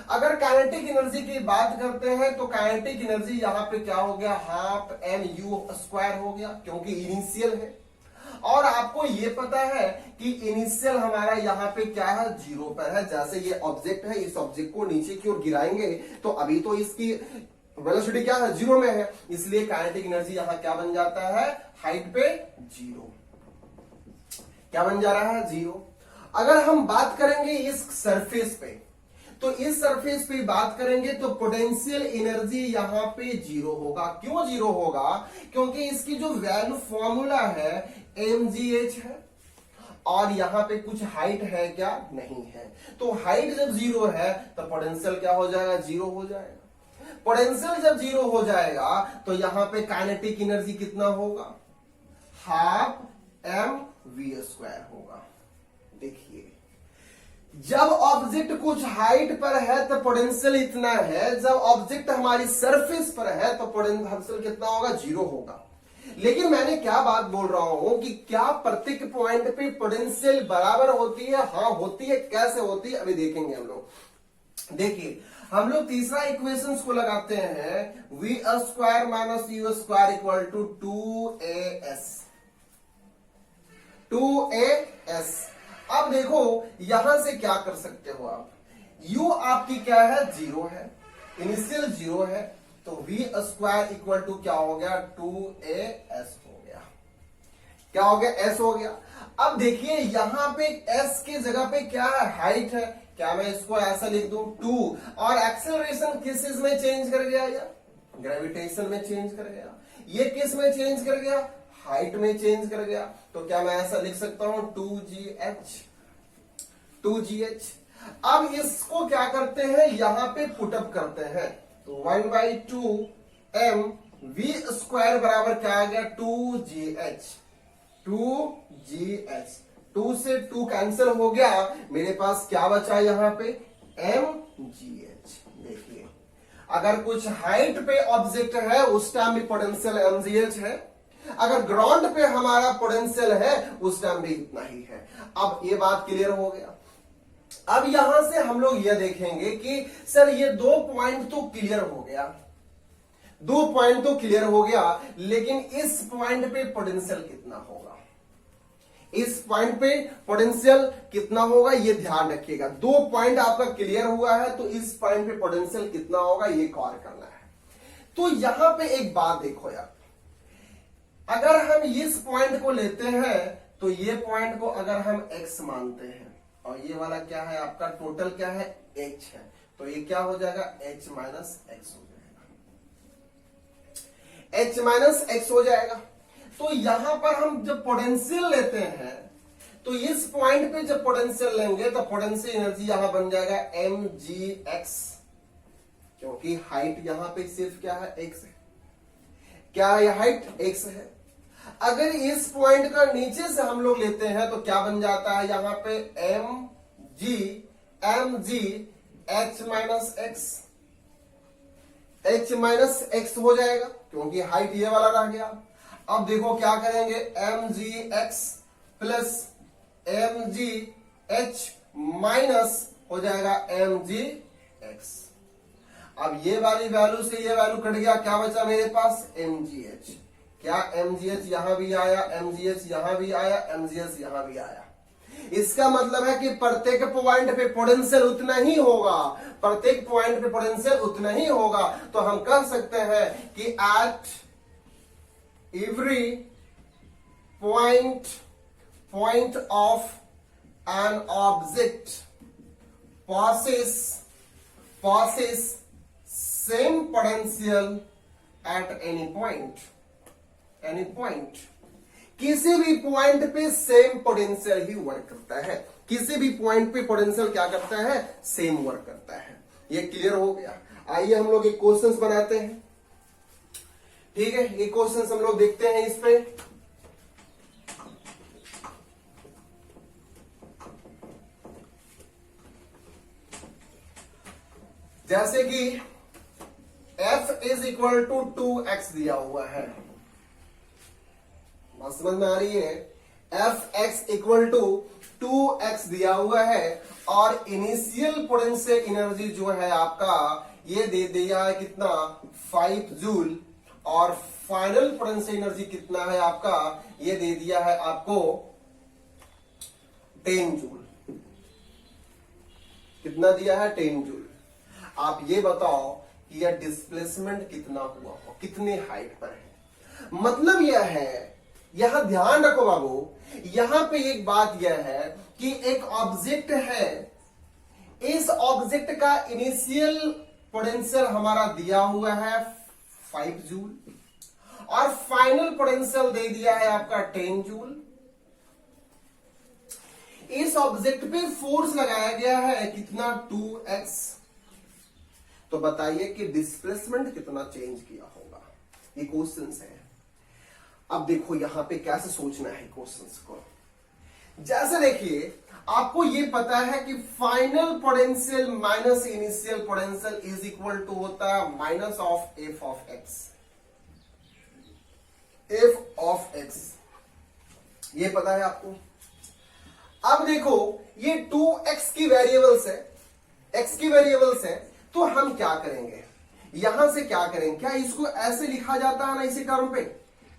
अगर काइनेटिक एनर्जी की बात करते हैं तो काइनेटिक एनर्जी यहां पे क्या हो गया, हाफ mu स्क्वायर हो गया, क्योंकि इनिशियल है। और आपको ये पता है कि इनिशियल हमारा यहां पे क्या है, जीरो पर है। जैसे ये ऑब्जेक्ट है, इस ऑब्जेक्ट को नीचे की ओर गिराएंगे तो अभी तो इसकी वेलोसिटी क्या है, जीरो में है, इसलिए काइनेटिक एनर्जी यहां क्या बन जाता है, हाइट पे जीरो, क्या बन जा रहा है, जीरो। अगर हम बात करेंगे इस सरफेस पे, तो इस सरफेस पे बात करेंगे तो पोटेंशियल एनर्जी यहां पे जीरो होगा। क्यों जीरो होगा, क्योंकि इसकी जो वैल्यू फॉर्मूला है mgh है और यहां पे कुछ हाइट है क्या, नहीं है। तो हाइट जब जीरो है तो पोटेंशियल क्या हो जाएगा, जीरो हो जाएगा। पोटेंशियल जब जीरो हो जाएगा तो यहां पे काइनेटिक एनर्जी कितना होगा, हाफ mv² होगा। देखिए, जब ऑब्जेक्ट कुछ हाइट पर है तो पोटेंशियल इतना है, जब ऑब्जेक्ट हमारी सरफेस पर है तो पोटेंशियल कितना होगा, जीरो होगा। लेकिन मैंने क्या बात बोल रहा हूं कि क्या प्रत्येक पॉइंट पे पोटेंशियल बराबर होती है, हाँ होती है। कैसे होती है अभी देखेंगे हम लोग। देखिए, हम लोग तीसरा इक्वेशंस को लगाते हैं, v² minus u² equal to 2as। अब देखो यहां से क्या कर सकते हो आप, u आपकी क्या है, जीरो है, इनिशियल जीरो है, तो v² इक्वल टू क्या हो गया, 2as हो गया। क्या हो गया, s हो गया। अब देखिए यहां पे s की जगह पे क्या है, हाइट है, क्या मैं इसको ऐसा लिख दूं 2, और एक्सेलरेशन किस चीज में चेंज कर गया, या ग्रेविटेशन में चेंज कर गया। ये किस में चेंज कर गया, हाइट में चेंज कर गया। तो क्या मैं ऐसा लिख सकता हूं 2gh। अब इसको क्या करते हैं, यहां पे पुटअप करते हैं, तो 1/2 mv² बराबर क्या आ गया, 2gh। 2 से 2 कैंसिल हो गया, मेरे पास क्या बचा यहां पे, mgh। देखिए, अगर कुछ हाइट पे ऑब्जेक्ट है उस टाइम भी पोटेंशियल mgh है, अगर ग्राउंड पे हमारा पोटेंशियल है उस टाइम भी इतना ही है। अब ये बात क्लियर हो गया। अब यहां से हम लोग ये देखेंगे कि सर ये 2 पॉइंट तो क्लियर हो गया, 2 पॉइंट तो क्लियर हो गया, लेकिन इस पॉइंट पे पोटेंशियल कितना होगा, इस पॉइंट पे पोटेंशियल कितना होगा, ये ध्यान रखिएगा। 2 पॉइंट आपका क्लियर हुआ है तो इस पॉइंट पे पोटेंशियल कितना होगा ये कॉल करना है। तो यहां पे एक बात देखो यार, अगर हम इस पॉइंट को लेते हैं तो ये पॉइंट को अगर हम x मानते हैं और ये वाला क्या है आपका टोटल क्या है, h है, तो ये क्या हो जाएगा, h माइनस x हो जाएगा, h माइनस x हो जाएगा। तो यहां पर हम जब पोटेंशियल लेते हैं तो इस पॉइंट पे जब पोटेंशियल लेंगे तो पोटेंशियल एनर्जी यहां बन जाएगा mgx, क्योंकि हाइट यहां पे सिर्फ क्या है, x है। क्या है हाइट, x है। अगर इस पॉइंट का नीचे से हम लोग लेते हैं तो क्या बन जाता है यहां पे mg M G H minus X, H minus X हो जाएगा क्योंकि हाइट ये वाला रह गया। अब देखो क्या करेंगे, M G X plus M G H minus हो जाएगा एम जी एक्स। अब ये वाली वैल्यू से ये वैल्यू कट गया, क्या बचा मेरे पास, एम जी एच। क्या एम जी एच यहां भी आया, एम जी एच यहां भी आया, एम जी एच यहां भी आया। इसका मतलब है कि प्रत्येक पॉइंट पे पोटेंशियल उतना ही होगा, प्रत्येक पॉइंट पे पोटेंशियल उतना ही होगा। तो हम कह सकते हैं कि at every point of an object possesses same potential at any point। किसी भी पॉइंट पे सेम पोटेंशियल ही वर्क करता है, किसी भी पॉइंट पे पोटेंशियल क्या करता है, सेम वर्क करता है। ये क्लियर हो गया। आइए हम लोग एक क्वेश्चंस बनाते हैं, ठीक है। ये क्वेश्चंस हम लोग देखते हैं इस पे। जैसे कि f is equal to 2x दिया हुआ है, बात समझ में आ रही है। F x equal to 2x दिया हुआ है और इनिशियल पोटेंशियल एनर्जी जो है आपका ये दे दिया है कितना, 5 जूल, और फाइनल पोटेंशियल एनर्जी कितना है आपका, ये दे दिया है आपको 10 जूल। कितना दिया है, 10 जूल। आप ये बताओ कि यह डिस्प्लेसमेंट कितना हुआ हो, कितने हाइट पर है। मतलब यह है, यहां ध्यान रखो बाबू, यहां पे एक बात यह है कि एक ऑब्जेक्ट है, इस ऑब्जेक्ट का इनिशियल पोटेंशियल हमारा दिया हुआ है 5 जूल और फाइनल पोटेंशियल दे दिया है आपका 10 जूल। इस ऑब्जेक्ट पे फोर्स लगाया गया है कितना, 2x। तो बताइए कि डिस्प्लेसमेंट कितना चेंज किया होगा। ये क्वेश्चंस है। अब देखो यहां पे कैसे सोचना है क्वेश्चंस को। जैसे देखिए, आपको ये पता है कि final potential minus initial potential is equal to होता है minus of F of X. F of X ये पता है आपको। अब देखो ये 2x की वेरिएबल्स है, x की वेरिएबल्स है, तो हम क्या करेंगे, यहां से क्या करेंगे, क्या इसको ऐसे लिखा जाता है ना इसी टर्म पे,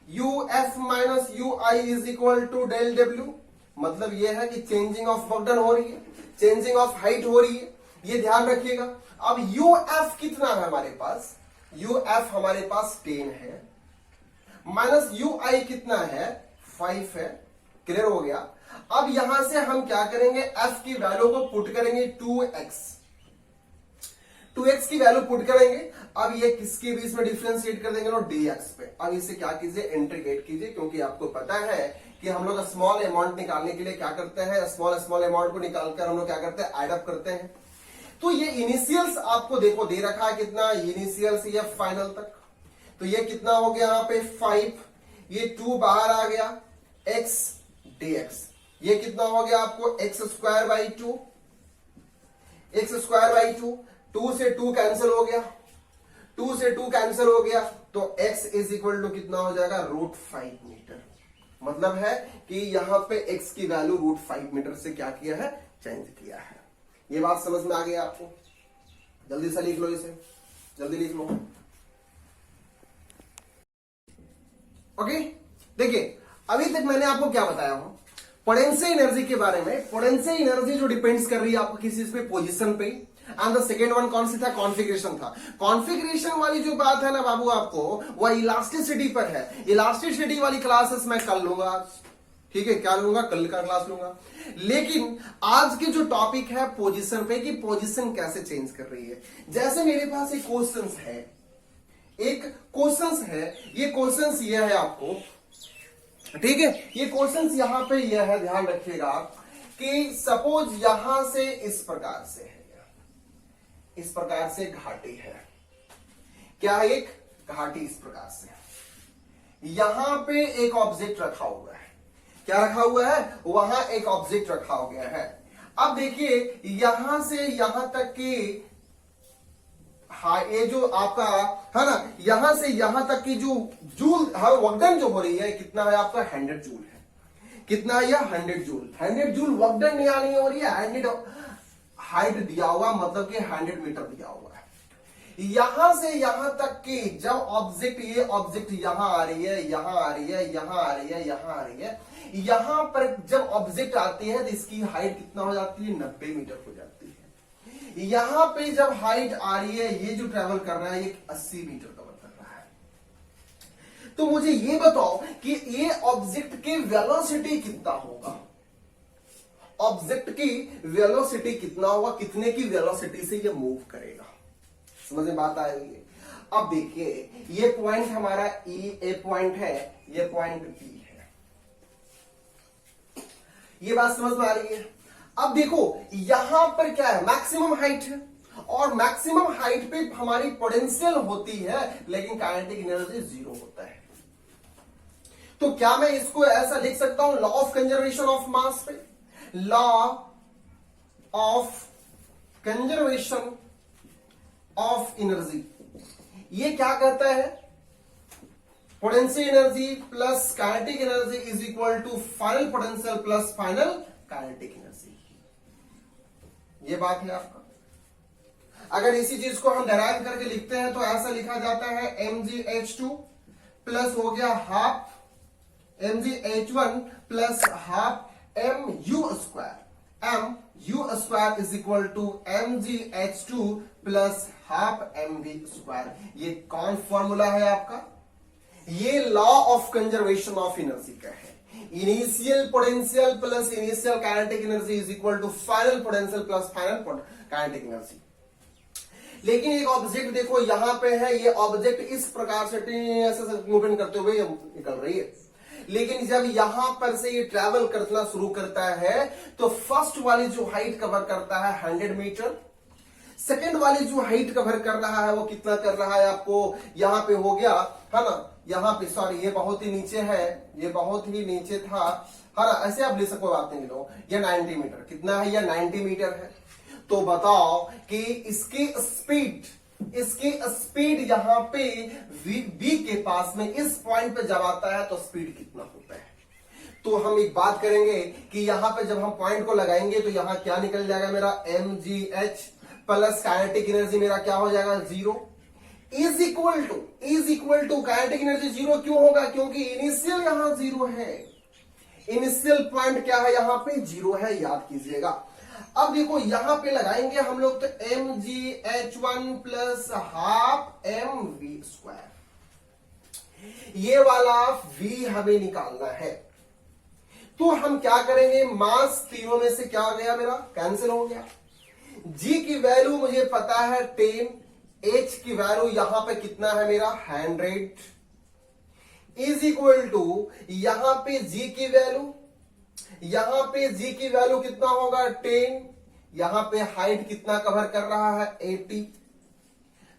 U F minus U I is equal to del W. मतलब यह है कि चेंजिंग ऑफ वर्क डन हो रही है, चेंजिंग ऑफ हाइट हो रही है, ये ध्यान रखिएगा। अब यू एफ कितना है हमारे पास, यू एफ हमारे पास 10 है, माइनस यू आई कितना है, 5 है। क्लियर हो गया। अब यहां से हम क्या करेंगे, एफ की वैल्यू को पुट करेंगे 2x की वैल्यू पुट करेंगे। अब ये किसके बीच में डिफरेंशिएट कर देंगे, dx पे। अब इसे क्या कीजिए, इंटीग्रेट कीजिए, क्योंकि आपको पता है कि हम लोग स्मॉल अमाउंट निकालने के लिए क्या करते हैं, स्मॉल अमाउंट को निकालकर हम लोग क्या करते हैं, एड अप करते हैं। तो ये इनिशियल्स आपको देखो दे रखा है कितना, इनिशियल्स ये फाइनल तक। तो ये कितना हो गया यहाँ पे 5, ये 2 बाहर आ गया, x dx। ये कितना हो गया आपको, x square by 2, x square by 2। 2 से 2 कैंसिल हो गया, 2 से 2 कैंसिल हो गया, तो x इज इक्वल टू कितना हो जाएगा, √5 मीटर। मतलब है कि यहां पे x की वैल्यू √5 मीटर से क्या किया है, चेंज किया है। ये बात समझ में आ गई आपको। जल्दी से लिख लो इसे, जल्दी लिख लो। ओके, देखिए अभी तक मैंने आपको क्या बताया हूं, पोटेंशियल एनर्जी के बारे में। पोटेंशियल एनर्जी जो डिपेंड्स कर रही है आपको किसी पे, पोजीशन पे। एंड द सेकेंड वन कौन सी था, कॉन्फिगरेशन था। कॉन्फिगरेशन वाली जो बात है ना बाबू आपको, वह इलास्टिसिटी पर है। इलास्टिसिटी वाली क्लासेस मैं कल लूंगा आज, ठीक है, क्या लूंगा, कल का क्लास लूंगा। लेकिन आज के जो टॉपिक है पोजीशन पे, कि पोजीशन कैसे चेंज कर रही है। जैसे मेरे पास एक क्वेश्चन है, एक क्वेश्चन है, ये क्वेश्चन ये है आपको, ठीक है, ये क्वेश्चन यहां पे यह है, ध्यान रखिएगा कि सपोज यहां से इस प्रकार से है, इस प्रकार से घाटी है, क्या एक घाटी इस प्रकार से, यहां पे एक ऑब्जेक्ट रखा हुआ है, क्या रखा हुआ है, वहां एक ऑब्जेक्ट रखा हो गया है। अब देखिए यहां से यहां तक की हाँ, ये जो आपका है ना, यहां से यहां तक की जो जूल हर वर्क डन जो हो रही है कितना है आपका 100 जूल है। कितना है यह 100 जूल। 100 जूल वर्क डन यहाँ नहीं हो रही है, 100 हाइट दिया हुआ मतलब कि 100 मीटर दिया हुआ है। यहां से यहां तक की जब ऑब्जेक्ट ये ऑब्जेक्ट यहां आ रही है, यहां आ रही है, यहां आ रही है, यहां आ रही है, यहां पर जब ऑब्जेक्ट आती है तो इसकी हाइट कितना हो जाती है 90 मीटर हो जाती है। यहां पे जब हाइट आ रही है ये जो ट्रेवल कर रहा है ये 80 मीटर कवर कर रहा है। तो मुझे ये बताओ कि ये ऑब्जेक्ट की वेलोसिटी कितना होगा, ऑब्जेक्ट की वेलोसिटी कितना होगा, कितने की वेलोसिटी से ये मूव करेगा। समझ में बात आ रही है। अब देखिए ये पॉइंट हमारा ए पॉइंट है, ये पॉइंट बी है, ये बात समझ में आ रही है। अब देखो यहां पर क्या है, मैक्सिमम हाइट है और मैक्सिमम हाइट पे हमारी पोटेंशियल होती है लेकिन काइनेटिक एनर्जी 0 होता है। तो क्या मैं इसको ऐसा लिख सकता हूं law of conservation of mass पे, law of conservation of energy ये क्या कहता है, potential energy plus kinetic energy is equal to final potential plus final kinetic energy. ये बात है आपका। अगर इसी चीज को हम डेराइव करके लिखते हैं तो ऐसा लिखा जाता है mgh2 प्लस हो गया half mgh1 plus half mu square is equal to mgh2 plus half mv square. ये कौन फॉर्मूला है आपका, ये law of conservation of energy का है। Initial potential plus initial kinetic energy is equal to final potential plus final kinetic energy. लेकिन एक object देखो यहां पे है, ये ऑब्जेक्ट इस प्रकार से मूवमेंट करते हुए निकल रही है, लेकिन जब यहां पर से ये ट्रैवल करना शुरू करता है तो फर्स्ट वाली जो हाइट कवर करता है 100 मीटर, सेकेंड वाली जो हाइट कवर कर रहा है वो कितना कर रहा है आपको यहां पे हो गया है ना, यहां पे सॉरी ये बहुत ही नीचे है, ये बहुत ही नीचे था है ना, ऐसे आप ले सको बात नहीं लो, ये 90 मीटर कितना है, ये 90 मीटर है। तो बताओ कि इसकी स्पीड यहां पे बी के पास में इस पॉइंट पे जब आता है तो स्पीड कितना होता है। तो हम एक बात करेंगे कि यहां पे जब हम पॉइंट को लगाएंगे तो यहां क्या निकल जाएगा मेरा mgh प्लस काइनेटिक एनर्जी मेरा क्या हो जाएगा 0 is equal to kinetic energy 0 क्यों होगा, क्योंकि इनिशियल यहां 0 है, इनिशियल पॉइंट क्या है यहां पे 0 है, याद कीजिएगा। अब देखो यहां पे लगाएंगे हम लोग तो mgh1 plus half mv square, ये वाला v हमें निकालना है। तो हम क्या करेंगे, मास तीनों में से क्या हो गया मेरा कैंसिल हो गया, g की वैल्यू मुझे पता है 10, h की वैल्यू यहां पे कितना है मेरा 100 इज इक्वल टू यहां पे g की वैल्यू, यहां पे g की वैल्यू कितना होगा 10, यहां पे हाइट कितना कवर कर रहा है 80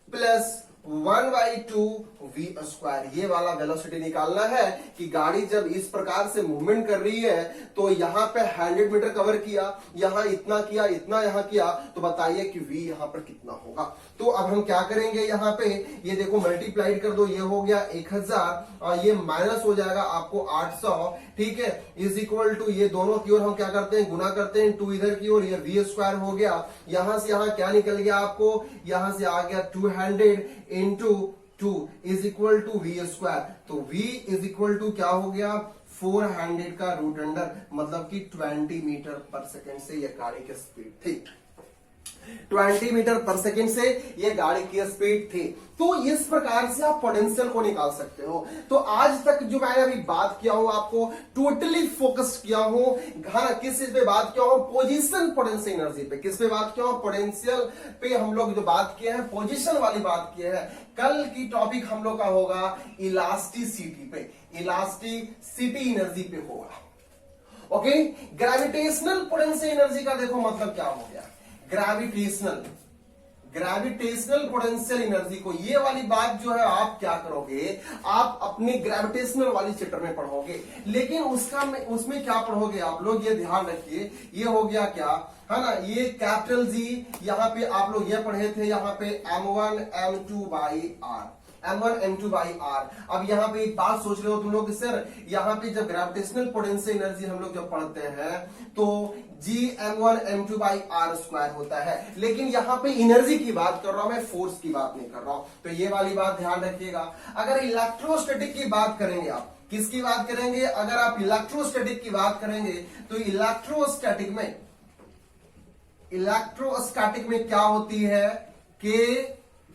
प्लस 1/2 v स्क्वायर। ये वाला वेलोसिटी निकालना है कि गाड़ी जब इस प्रकार से मूवमेंट कर रही है तो यहां पे 100 मीटर कवर किया, यहां इतना किया, इतना यहां किया, तो बताइए कि v यहां पर कितना होगा। तो अब हम क्या करेंगे, यहां पे ये देखो मल्टीप्लाइड कर दो, ये हो गया 1000 और ये माइनस हो जाएगा आपको 800, ठीक है, इज इक्वल टू ये दोनों की ओर हम क्या करते हैं गुना करते हैं, 2 इधर की ओर, ये v स्क्वायर हो गया, यहां से यहां क्या निकल गया आपको, यहां से आ गया 200 into 2 is equal to v square. तो v इज इक्वल टू क्या हो गया 400 का रूट अंडर, मतलब कि 20 मीटर पर सेकेंड से ये गाड़ी की स्पीड थी, 20 मीटर पर सेकेंड से ये गाड़ी की स्पीड थी। तो इस प्रकार से आप पोटेंशियल को निकाल सकते हो। तो आज तक जो मैंने अभी बात किया हूं आपको टोटली फोकस किया हूं, हाँ किस चीज पे बात किया हूं, पोजीशन पोटेंशियल एनर्जी पे। किस पे बात किया हूं, पोटेंशियल पे हम लोग जो बात किए हैं पोजीशन वाली बात किए हैं। कल की टॉपिक हम लोग का होगा इलास्टिसिटी पे, इलास्टिसिटी एनर्जी पे होगा। ओके, ग्रेविटेशनल पोटेंशियल एनर्जी का देखो मतलब क्या हो गया, ग्रेविटेशनल ग्रेविटेशनल पोटेंशियल एनर्जी को, ये वाली बात जो है आप क्या करोगे, आप अपनी ग्रेविटेशनल वाली चैप्टर में पढ़ोगे, लेकिन उसमें क्या पढ़ोगे आप लोग, ये ध्यान रखिए। ये हो गया क्या है ना, ये कैपिटल जी, यहाँ पे आप लोग ये पढ़े थे, यहाँ पे m1 m2 by r, m1 m2 by r। अब यहाँ पे एक बात सोच रहे हो तुम लोग, सर यहाँ पे जब ग्रेविटेशनल पोटेंशियल एनर्जी हम लोग जब पढ़ते हैं तो g m1 m2 by r square होता है, लेकिन यहाँ पे एनर्जी की बात कर रहा हूं मैं, फोर्स की बात नहीं कर रहा हूं। तो ये वाली बात ध्यान रखिएगा। अगर इलेक्ट्रोस्टैटिक की बात करेंगे, आप किसकी बात करेंगे, अगर आप इलेक्ट्रोस्टैटिक की बात करेंगे तो इलेक्ट्रोस्टैटिक में क्या होती है, K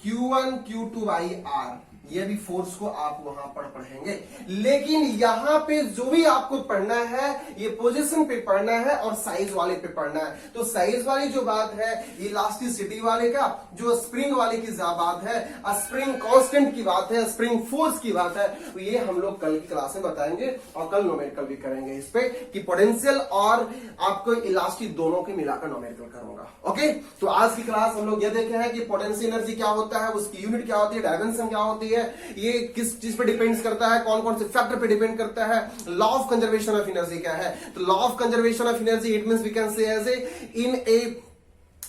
Q1 Q2 by R, ये भी फोर्स को आप वहां पर पढ़ेंगे। लेकिन यहां पे जो भी आपको पढ़ना है, ये पोजीशन पे पढ़ना है और साइज वाले पे पढ़ना है। तो साइज वाली जो बात है, इलास्टिसिटी वाले का, जो स्प्रिंग वाले की बात है, स्प्रिंग कांस्टेंट की बात है, स्प्रिंग फोर्स की बात है, तो ये हम लोग कल की क्लास में बताएंगे और कल न्यूमेरिकल भी करेंगे इस पे, कि पोटेंशियल और आपको इलास्टिक दोनों के मिलाकर न्यूमेरिकल करूंगा। ओके, तो आज की क्लास हम लोग ये देखे हैं कि पोटेंशियल एनर्जी क्या होता है, उसकी यूनिट क्या होती है, डायमेंशन क्या होती है, ये किस चीज पे डिपेंड करता है, कौन कौन से फैक्टर पे डिपेंड करता है, law of conservation of energy क्या है। तो law of conservation of energy, it means we can say as in a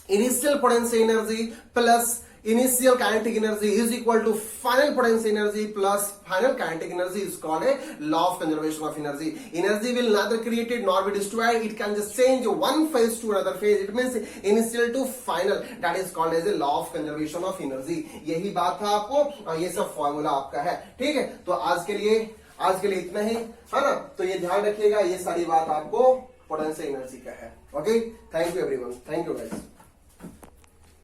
initial potential energy plus initial kinetic energy is equal to final potential energy plus final kinetic energy is called a law of conservation of energy. Energy will neither created nor be destroyed, it can just change one phase to another phase, it means initial to final, that is called as a law of conservation of energy. यही बात था आपको, और ये सब formula आपका है। ठीक है, तो आज के लिए इतना ही है ना। तो ये ध्यान रखिएगा, ये सारी बात आपको पोटेंशियल एनर्जी का है। Okay, thank you everyone, thank you guys.